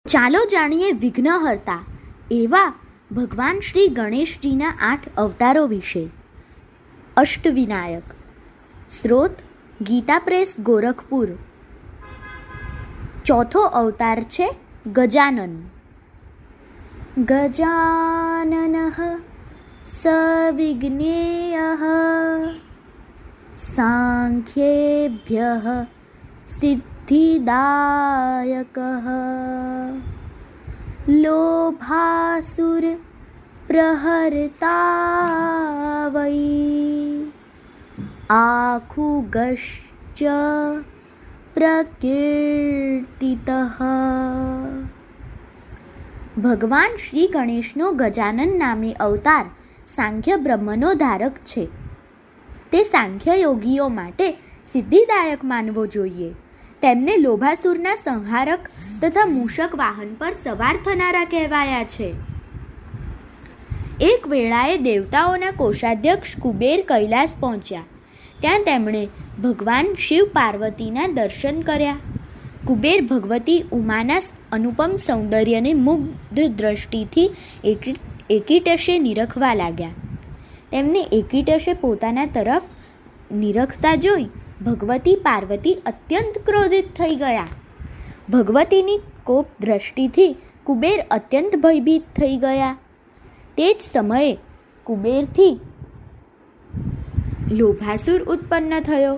ચાલો જાણીએ વિઘ્નહર્તા એવા ભગવાન શ્રી ગણેશજીના 8 અવતારો વિશે. અષ્ટવિનાયક. સ્ત્રોત ગીતા પ્રેસ, ગોરખપુર. ચોથો અવતાર છે ગજાનન. ગજાનનઃ સવિઘ્નેયઃ સાંખ્યેભ્યઃ સિદ્ધિદાયકઃ લોભાસુર પ્રહર્તા વૈ આખુગશ્ચ પ્રકીર્તિતઃ. ભગવાન શ્રી ગણેશનો ગજાનન નામે અવતાર સાંખ્ય બ્રહ્મનો ધારક છે. તે સાંખ્ય યોગીઓ માટે સિદ્ધિદાયક માનવો જોઈએ. તેમને લોભાસુરના સંહારક તથા મૂષક વાહન પર સવાર થનારા કહેવાયા છે. એક વેળાએ દેવતાઓના કોષાધ્યક્ષ કુબેર કૈલાસ પહોંચ્યા. ત્યાં તેમણે ભગવાન શિવ પાર્વતીના દર્શન કર્યા. કુબેર ભગવતી ઉમાના અનુપમ સૌંદર્યને મુગ્ધ દ્રષ્ટિથી એકીટશે નિરખવા લાગ્યા. તેમને એકીટશે પોતાના તરફ નિરખતા જોઈ ભગવતી પાર્વતી અત્યંત ક્રોધિત થઈ ગયા. ભગવતીની કોપ દ્રષ્ટિથી કુબેર અત્યંત ભયભીત થઈ ગયા. તે જ સમયે કુબેરથી લોભાસુર ઉત્પન્ન થયો.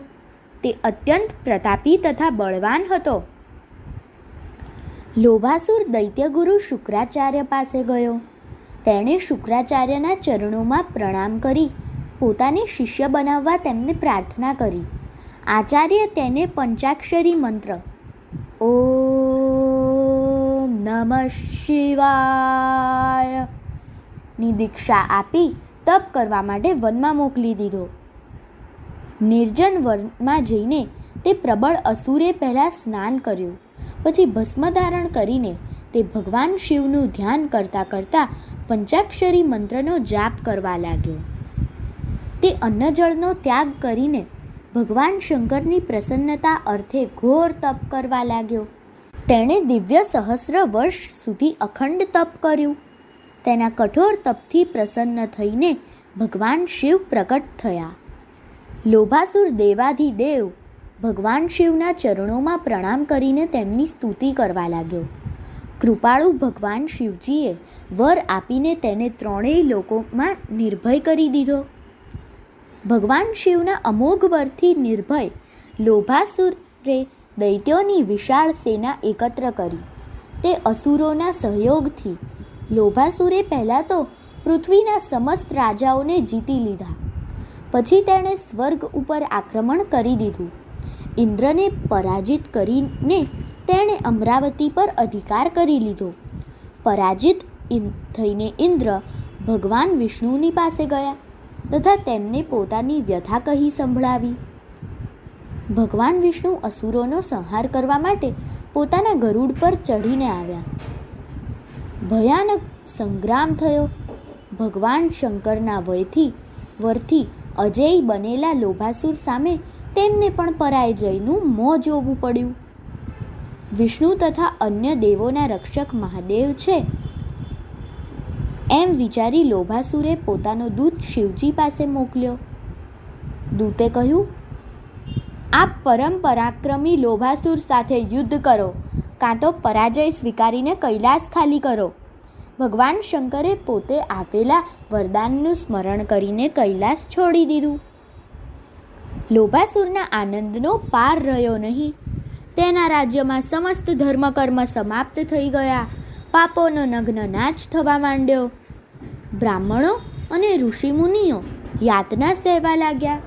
તે અત્યંત પ્રતાપી તથા બળવાન હતો. લોભાસુર દૈત્યગુરુ શુક્રાચાર્ય પાસે ગયો. તેણે શુક્રાચાર્યના ચરણોમાં પ્રણામ કરી પોતાને શિષ્ય બનાવવા તેમને પ્રાર્થના કરી. આચાર્ય તેને પંચાક્ષરી મંત્ર ઓમ નમઃ શિવાય ની દીક્ષા આપી તપ કરવા માટે વનમાં મોકલી દીધો. નિર્જન વનમાં જઈને તે પ્રબળ અસુરે પહેલાં સ્નાન કર્યું. પછી ભસ્મ ધારણ કરીને તે ભગવાન શિવનું ધ્યાન કરતાં કરતાં પંચાક્ષરી મંત્રનો જાપ કરવા લાગ્યો. તે અન્નજળનો ત્યાગ કરીને ભગવાન શંકરની પ્રસન્નતા અર્થે ઘોર તપ કરવા લાગ્યો. તેણે દિવ્ય સહસ્ર વર્ષ સુધી અખંડ તપ કર્યું. તેના કઠોર તપથી પ્રસન્ન થઈને ભગવાન શિવ પ્રકટ થયા. લોભાસુર દેવાધિદેવ ભગવાન શિવના ચરણોમાં પ્રણામ કરીને તેમની સ્તુતિ કરવા લાગ્યો. કૃપાળુ ભગવાન શિવજીએ વર આપીને તેને ત્રણેય લોકોમાં નિર્ભય કરી દીધો. ભગવાન શિવના અમોઘ વરથી નિર્ભય લોભાસુરે દૈત્યોની વિશાળ સેના એકત્ર કરી. તે અસુરોના સહયોગથી લોભાસુરે પહેલાં તો પૃથ્વીના સમસ્ત રાજાઓને જીતી લીધા. પછી તેણે સ્વર્ગ ઉપર આક્રમણ કરી દીધું. ઇન્દ્રને પરાજિત કરીને તેણે અમરાવતી પર અધિકાર કરી લીધો. પરાજિત થઈને ઇન્દ્ર ભગવાન વિષ્ણુની પાસે ગયા તથા તેમને પોતાની વ્યથા કહી સંભળાવી. ભગવાન વિષ્ણુ અસુરોનો સંહાર કરવા માટે પોતાના ગરુડ પર ચઢીને આવ્યા. ભયાનક સંગ્રામ થયો. ભગવાન શંકરના વરથી અજેય બનેલા લોભાસુર સામે તેમને પણ પરાજયનું મોં જોવું પડ્યું. વિષ્ણુ તથા અન્ય દેવોના રક્ષક મહાદેવ છે એમ વિચારી લોભાસુરે પોતાનો દૂત શિવજી પાસે મોકલ્યો. દૂતે કહ્યું, આપ પરમ પરાક્રમી લોભાસુર સાથે યુદ્ધ કરો, કાં તો પરાજય સ્વીકારીને કૈલાસ ખાલી કરો. ભગવાન શંકરે પોતે આપેલા વરદાનનું સ્મરણ કરીને કૈલાસ છોડી દીધું. લોભાસુરના આનંદનો પાર રહ્યો નહીં. તેના રાજ્યમાં સમસ્ત ધર્મકર્મ સમાપ્ત થઈ ગયા. પાપોનો નગ્ન નાચ થવા માંડ્યો. બ્રાહ્મણો અને ઋષિમુનિઓ યાતના સહેવા લાગ્યા.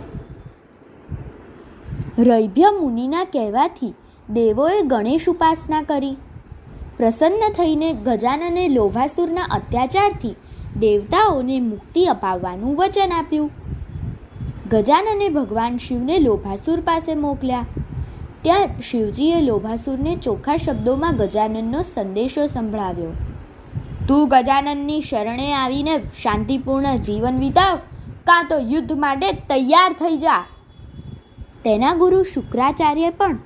રૈભ્ય મુનિના કહેવાથી દેવોએ ગણેશ ઉપાસના કરી. પ્રસન્ન થઈને ગજાનને લોભાસુરના અત્યાચારથી દેવતાઓને મુક્તિ અપાવવાનું વચન આપ્યું. ગજાનને ભગવાન શિવને લોભાસુર પાસે મોકલ્યા. ત્યાં શિવજીએ લોભાસુરને ચોખ્ખા શબ્દોમાં ગજાનનનો સંદેશો સંભળાવ્યો. તું ગજાનનની શરણે આવીને શાંતિપૂર્ણ જીવન વિતાવ, કાં તો યુદ્ધ માટે તૈયાર થઈ જા. તેના ગુરુ શુક્રાચાર્ય પણ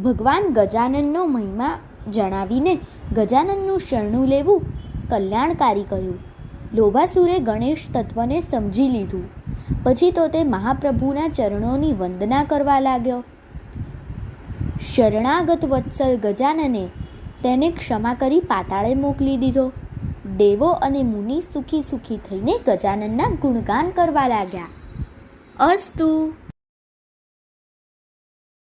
ભગવાન ગજાનનનો મહિમા જણાવીને ગજાનનનું શરણું લેવું કલ્યાણકારી કહ્યું. લોભાસુરે ગણેશ તત્વને સમજી લીધું. પછી તો તે મહાપ્રભુના ચરણોની વંદના કરવા લાગ્યો. શરણાગત વત્સલ ગજાનને તેને ક્ષમા કરી પાતાળે મોકલી દીધો. દેવો અને મુનિ સુખી સુખી થઈને ગજાનનના ગુણગાન કરવા લાગ્યા. અસ્તુ.